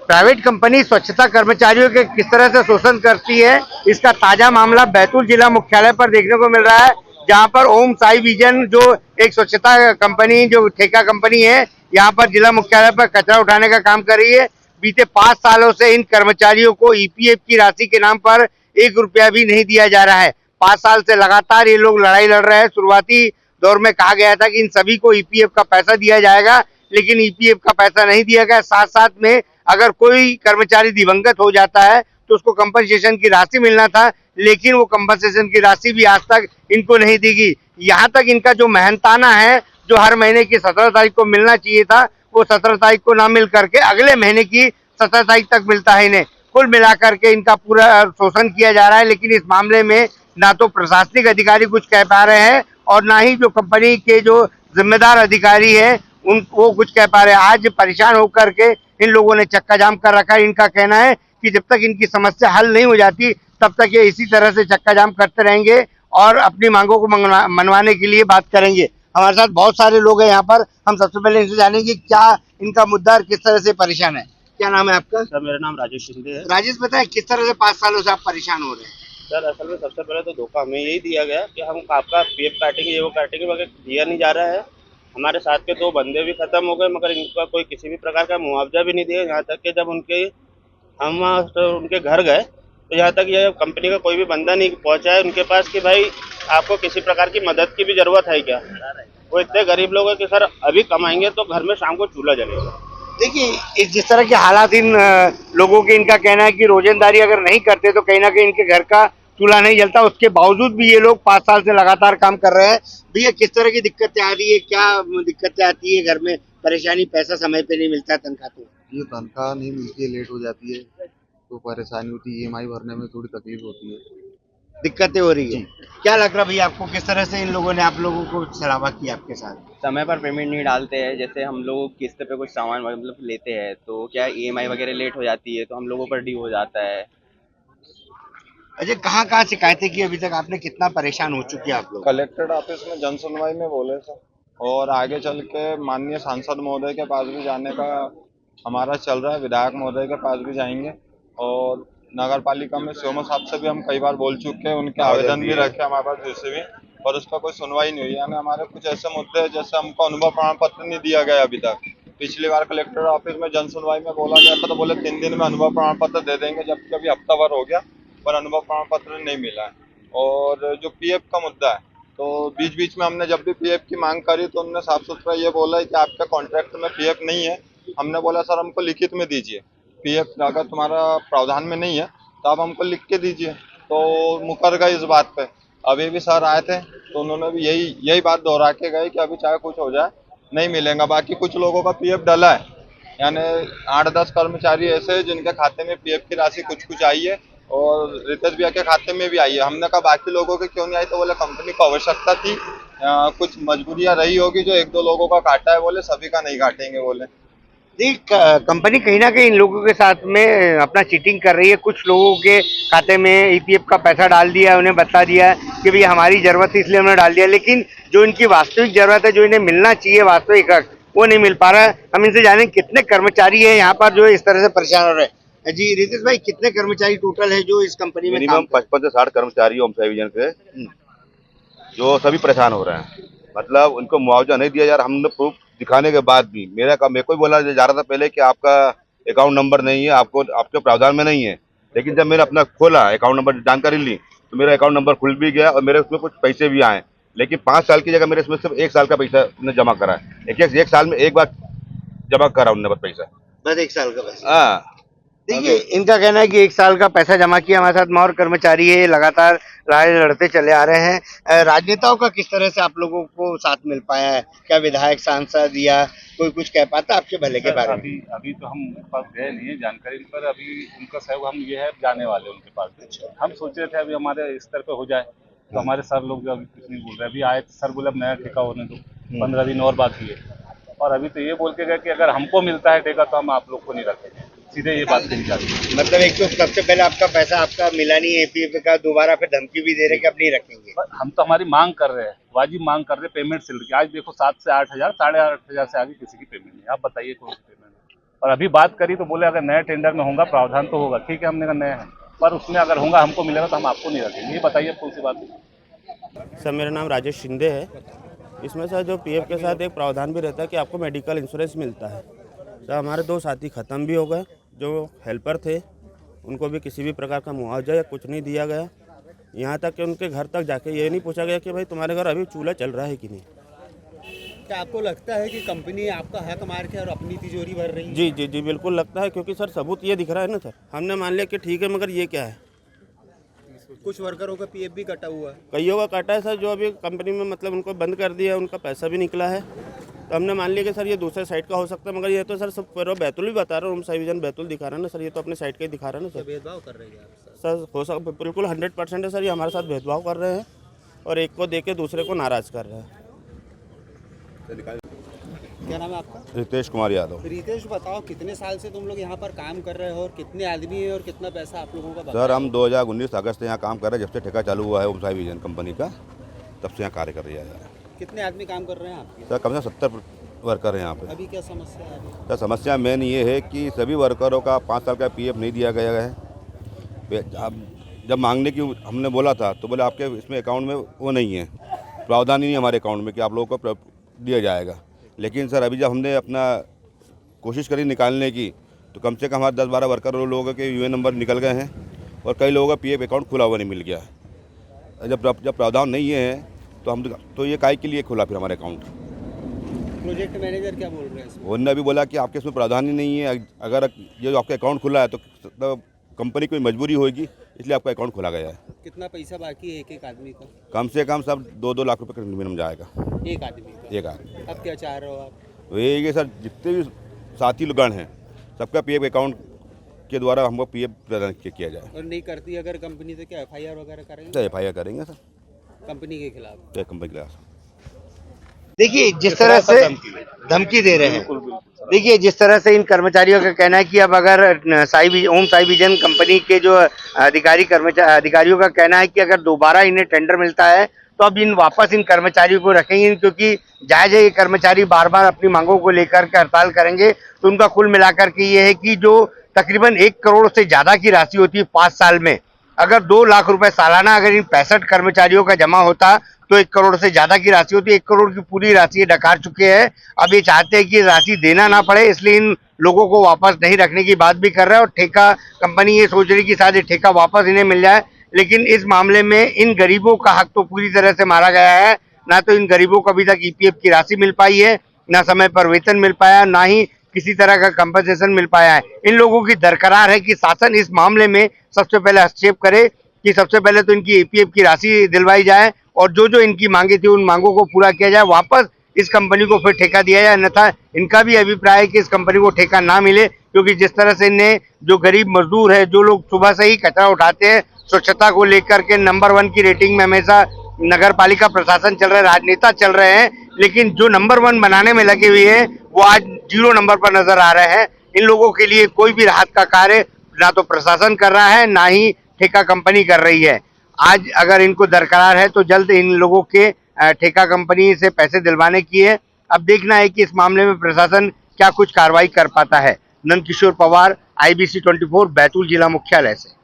Private company स्वच्छता कर्मचारियों के किस तरह से शोषण करती है, इसका ताजा मामला बैतूल जिला मुख्यालय पर देखने को मिल रहा है, जहां पर ओम साई विजन जो एक स्वच्छता कंपनी जो ठेका कंपनी है, यहाँ पर जिला मुख्यालय पर कचरा उठाने का काम कर रही है। बीते 5 सालों से इन कर्मचारियों को ईपीएफ की राशि के नाम पर 1 रुपया भी नहीं दिया जा रहा है। 5 साल से लगातार ये लोग लड़ाई लड़ रहे हैं। शुरुआती दौर में कहा गया था कि इन सभी को ईपीएफ का पैसा दिया जाएगा, लेकिन ईपीएफ का पैसा नहीं दिया गया। साथ साथ में अगर कोई कर्मचारी दिवंगत हो जाता है तो उसको कंपनसेशन की राशि मिलना था, लेकिन वो कंपनसेशन की राशि भी आज तक इनको नहीं दी गई। यहाँ तक इनका जो मेहनताना है, जो हर महीने की 17 तारीख को मिलना चाहिए था, वो 17 तारीख को ना मिल करके अगले महीने की 17 तारीख तक मिलता है इन्हें। कुल मिलाकर के इनका पूरा शोषण किया जा रहा है, लेकिन इस मामले में ना तो प्रशासनिक अधिकारी कुछ कह पा रहे हैं और ना ही जो कंपनी के जो जिम्मेदार अधिकारी है उन वो कुछ कह पा रहे हैं। आज परेशान होकर के इन लोगों ने चक्का जाम कर रखा है। इनका कहना है कि जब तक इनकी समस्या हल नहीं हो जाती तब तक ये इसी तरह से चक्का जाम करते रहेंगे और अपनी मांगों को मनवाने के लिए बात करेंगे। हमारे साथ बहुत सारे लोग हैं यहाँ पर। हम सबसे पहले इनसे जानेंगे क्या इनका मुद्दा और किस तरह से परेशान है। क्या नाम है आपका? सर मेरा नाम राजेश शिंदे है। राजेश, बताएं किस तरह से 5 सालों से आप परेशान हो रहे हैं? सर असल में सबसे पहले तो धोखा हमें यही दिया गया कि हम आपका पीएफ काटेंगे, ये वो काटेंगे, मगर दिया नहीं जा रहा है। हमारे साथ के 2 बंदे भी खत्म हो गए, मगर इनका कोई किसी भी प्रकार का मुआवजा भी नहीं दिया। यहाँ तक कि जब हम उनके घर गए तो यहाँ तक ये कंपनी का कोई भी बंदा नहीं पहुँचा है उनके पास कि भाई आपको किसी प्रकार की मदद की भी जरूरत है क्या। वो इतने गरीब लोग हैं कि सर अभी कमाएंगे तो घर में शाम को चूल्हा जलेगा। देखिए, जिस तरह के हालात इन लोगों के, इनका कहना है कि रोजंदारी अगर नहीं करते तो कहीं ना कहीं इनके घर का चूल्हा नहीं जलता। उसके बावजूद भी ये लोग 5 साल से लगातार काम कर रहे हैं। भैया, किस तरह की दिक्कतें आ रही है, क्या दिक्कतें आती है घर में? परेशानी, पैसा समय पे नहीं मिलता, तनख्वाह तो ये तनख्वाह नहीं मिलती है, लेट हो जाती है तो परेशानी होती है। ईएमआई भरने में थोड़ी तकलीफ होती है, दिक्कतें हो रही है। क्या लग रहा भैया आपको, किस तरह से इन लोगों ने आप लोगों को छलावा किया आपके साथ? समय पर पेमेंट नहीं डालते हैं। जैसे हम लोग किस्त पे कुछ सामान मतलब लेते हैं तो क्या ईएमआई वगैरह लेट हो जाती है तो हम लोगों पर ड्यू हो जाता है। अजय, कहाँ कहाँ शिकायतें की अभी तक आपने? कितना परेशान हो चुके हैं आप लोग? कलेक्टेड ऑफिस में जन सुनवाई में बोले सर, और आगे चल के माननीय सांसद महोदय के पास भी जाने का हमारा चल रहा है। विधायक महोदय के पास भी जाएंगे और नगर पालिका में सीएमओ साहब से भी हम कई बार बोल चुके हैं, उनके आवेदन भी रखे हमारे पास जैसे भी, और उस पर कोई सुनवाई नहीं हुई। यानी हमारे कुछ ऐसे मुद्दे हैं, जैसे हमको अनुभव प्रमाण पत्र नहीं दिया गया अभी तक। पिछली बार कलेक्टर ऑफिस में जन सुनवाई में बोला गया था तो बोले 3 दिन में अनुभव प्रमाण पत्र दे देंगे, जबकि अभी हफ्ता भर हो गया पर अनुभव प्रमाण पत्र नहीं मिला है। और जो पीएफ का मुद्दा है, तो बीच बीच में हमने जब भी पीएफ की मांग करी तो उन्होंने साफ सुथरा ये बोला है कि आपके कॉन्ट्रैक्ट में पीएफ नहीं है। हमने बोला सर हमको लिखित में दीजिए, पीएफ अगर तुम्हारा प्रावधान में नहीं है तो आप हमको लिख के दीजिए। तो मुकर गए इस बात पे। अभी भी सर आए थे तो उन्होंने भी यही बात दोहरा के गए कि अभी चाहे कुछ हो जाए नहीं मिलेगा। बाकी कुछ लोगों का पीएफ डला है, यानी 8-10 कर्मचारी ऐसे जिनके खाते में पीएफ की राशि कुछ आई है और रितेश भैया के खाते में भी आई है। हमने कहा बाकी लोगों के क्यों नहीं आई, तो बोले कंपनी को आवश्यकता थी, कुछ मजबूरियां रही होगी जो 1-2 लोगों का काटा है, बोले सभी का नहीं काटेंगे बोले। देख, कंपनी कहीं ना कहीं इन लोगों के साथ में अपना चीटिंग कर रही है। कुछ लोगों के खाते में ईपीएफ का पैसा डाल दिया है, उन्हें बता दिया है कि भैया हमारी जरूरत है इसलिए हमने डाल दिया, लेकिन जो इनकी वास्तविक जरूरत है, जो इन्हें मिलना चाहिए वास्तविक हक, वो नहीं मिल पा रहा है। हम इनसे जानेंगे कितने कर्मचारी है यहाँ पर जो इस तरह से परेशान हो रहे हैं। जी रितेश भाई, कितने कर्मचारी टोटल है जो इस कंपनी में? मिनिमम 55 से 60 कर्मचारी ओम साई विजन के जो सभी परेशान हो रहे हैं। मतलब उनको मुआवजा नहीं दिया जा रहा। हमने प्रूफ दिखाने के बाद भी मेरे को ही बोला जा रहा था पहले कि आपका अकाउंट नंबर नहीं है, आपको आपके प्रावधान में नहीं है। लेकिन जब मैंने अपना खोला अकाउंट नंबर जानकारी ली तो मेरा अकाउंट नंबर खुल भी गया और मेरे उसमें कुछ पैसे भी आए। लेकिन 5 साल की जगह मेरे इसमें सिर्फ 1 साल का पैसा उन्होंने जमा करा है। एक साल में एक बार जमा करा उन्होंने बस पैसा, बस 1 साल का पैसा। हाँ। देखिए, इनका कहना है कि 1 साल का पैसा जमा किया। हमारे साथ और कर्मचारी है, लगातार लड़ाई लड़ते चले आ रहे हैं। राजनेताओं का किस तरह से आप लोगों को साथ मिल पाया है? क्या विधायक, सांसद या कोई कुछ कह पाता आपके भले के बारे में? अभी तो हम उनके पास गए नहीं है जानकारी पर। अभी उनका सहयोग हम ये है जाने वाले उनके पास। हम सोच रहे थे अभी हमारे स्तर पे हो जाए तो हमारे सर लोग जो अभी कुछ नहीं बोल रहे। अभी आए सर बोले अब नया ठेका होने दो, 15 दिन और बाकी है। और अभी तो ये बोल के गए कि अगर हमको मिलता है ठेका तो हम आप लोग को नहीं रखेंगे। सीधे ये बात कही जाती है। मतलब एक तो सबसे पहले आपका पैसा आपका मिला नहीं है एपीएफ का, दोबारा फिर धमकी भी दे रहे कि अब नहीं रखेंगे। हम तो हमारी मांग कर रहे हैं, वाजिब मांग कर रहे हैं पेमेंट से। आज देखो 7 से 8 हज़ार, 8.5 हज़ार से आगे किसी की पेमेंट नहीं। आप बताइए कौन सी पेमेंट है? और अभी बात करी तो बोले अगर नए टेंडर में होगा प्रावधान तो होगा, ठीक है, हमने कहा नया है, पर उसमें अगर होगा हमको मिलेगा तो हम आपको नहीं रखेंगे। ये बताइए कौन सी बात है। सर मेरा नाम राजेश शिंदे है। इसमें सर जो पीएफ के साथ एक प्रावधान भी रहता है कि आपको मेडिकल इंश्योरेंस मिलता है। सर हमारे 2 साथी ख़त्म भी हो गए, जो हेल्पर थे उनको भी किसी भी प्रकार का मुआवजा या कुछ नहीं दिया गया। यहाँ तक कि उनके घर तक जाके ये नहीं पूछा गया कि भाई तुम्हारे घर अभी चूल्हा चल रहा है कि नहीं। क्या आपको लगता है कि कंपनी आपका हक मार के और अपनी तिजोरी भर रही है? जी जी जी बिल्कुल लगता है, क्योंकि सर सबूत ये दिख रहा है ना सर। हमने मान लिया कि ठीक है, मगर ये क्या है, कुछ वर्करों का पीएफ भी कटा हुआ है। कईयों का काटा है सर, जो अभी कंपनी में मतलब उनको बंद कर दिया, उनका पैसा भी निकला है। तो हमने मान लिया कि सर ये दूसरे साइड का हो सकता है, मगर ये तो सर सब पूरा बैतूल भी बता रहा है, ओम साई विजन बैतूल दिखा रहा है ना सर, ये तो अपने साइड का ही दिखा रहा है ना सर। भेदभाव कर रहे हैं आप सर हो सकता बिल्कुल 100% है सर, ये हमारे साथ भेदभाव कर रहे हैं और एक को देके दूसरे को नाराज़ कर रहे हैं। क्या नाम है आपका? रितेश कुमार यादव। रितेश, बताओ कितने साल से तुम लोग यहाँ पर काम कर रहे हो और कितने आदमी है और कितना पैसा आप लोगों का? सर हम 2019 अगस्त से यहाँ काम कर रहे हैं, जब से ठेका चालू हुआ है ओम साई विजन कंपनी का, तब से यहाँ कार्य कर रही है। कितने आदमी काम कर रहे हैं आपके? सर कम से कम 70 वर्कर हैं यहाँ पे। अभी क्या समस्या है? सर समस्या मेन ये है कि सभी वर्करों का 5 साल का पीएफ नहीं दिया गया है। अब जब मांगने की हमने बोला था तो बोले आपके इसमें अकाउंट में वो नहीं है, प्रावधान ही नहीं हमारे अकाउंट में कि आप लोगों को दिया जाएगा। लेकिन सर अभी जब हमने अपना कोशिश करी निकालने की तो कम से कम हमारे 10-12 वर्कर लोगों के यूएन नंबर निकल गए हैं और कई लोगों का पीएफ अकाउंट खुला हुआ नहीं मिल गया है। जब प्रावधान नहीं है तो हम तो ये काय के लिए खुला फिर हमारे अकाउंट। प्रोजेक्ट मैनेजर क्या बोल रहे हैं इसमें? उन्होंने भी बोला कि आपके इसमें प्रावधान ही नहीं है, अगर ये जो आपका अकाउंट खुला है तो कंपनी की मजबूरी होगी, इसलिए आपका अकाउंट खोला गया है। कितना पैसा बाकी है एक आदमी का? कम से कम सब 2-2 लाख रुपए का मिनिमम जाएगा एक आदमी का? एक आदमी। अब क्या चाह रहे हो आप? तो ये सर जितने भी साथी गण हैं सबका पीएफ अकाउंट के द्वारा हमको पीएफ प्रदान किया जाए। और नहीं करती अगर कंपनी तो क्या FIR वगैरह करेंगे? तो FIR करेंगे सर कंपनी के खिलाफ? तो कंपनी के खिलाफ। देखिए जिस तरह से धमकी दे रहे हैं, देखिए जिस तरह से इन कर्मचारियों का कहना है कि अब अगर ओम साई विजन कंपनी के जो अधिकारियों का कहना है कि अगर दोबारा इन्हें टेंडर मिलता है तो अब वापस इन कर्मचारियों को रखेंगे, क्योंकि जायज है ये कर्मचारी बार बार अपनी मांगों को लेकर के हड़ताल करेंगे। तो उनका कुल मिलाकर के ये है कि जो तकरीबन 1 करोड़ से ज्यादा की राशि होती है 5 साल में, अगर 2 लाख रुपए सालाना अगर इन 65 कर्मचारियों का जमा होता तो 1 करोड़ से ज्यादा की राशि होती है। 1 करोड़ की पूरी राशि ये डकार चुके हैं। अब ये चाहते हैं कि राशि देना ना पड़े, इसलिए इन लोगों को वापस नहीं रखने की बात भी कर रहा है। और ठेका कंपनी ये सोच रही कि शायद ठेका वापस इन्हें मिल जाए, लेकिन इस मामले में इन गरीबों का हक तो पूरी तरह से मारा गया है। ना तो इन गरीबों को अभी तक EPF की राशि मिल पाई है, ना समय पर वेतन मिल पाया, ना ही किसी तरह का कंपनसेशन मिल पाया है। इन लोगों की दरकरार है कि शासन इस मामले में सबसे पहले हस्तक्षेप करे, कि सबसे पहले तो इनकी EPF की राशि दिलवाई जाए और जो इनकी मांगे थी उन मांगों को पूरा किया जाए, वापस इस कंपनी को फिर ठेका दिया जाए। अन्यथा इनका भी अभिप्राय है कि इस कंपनी को ठेका ना मिले, क्योंकि जिस तरह से इन्हें जो गरीब मजदूर है, जो लोग सुबह से ही कचरा उठाते हैं, स्वच्छता को लेकर के नंबर 1 की रेटिंग में हमेशा नगर पालिका प्रशासन चल रहे, राजनेता चल रहे हैं, लेकिन जो नंबर 1 बनाने में लगे हुए हैं वो आज 0 नंबर पर नजर आ रहे हैं। इन लोगों के लिए कोई भी राहत का कार्य ना तो प्रशासन कर रहा है, ना ही ठेका कंपनी कर रही है। आज अगर इनको दरकरार है तो जल्द इन लोगों के ठेका कंपनी से पैसे दिलवाने की है। अब देखना है कि इस मामले में प्रशासन क्या कुछ कार्रवाई कर पाता है। नंदकिशोर पवार, IBC 24 बैतूल जिला मुख्यालय से।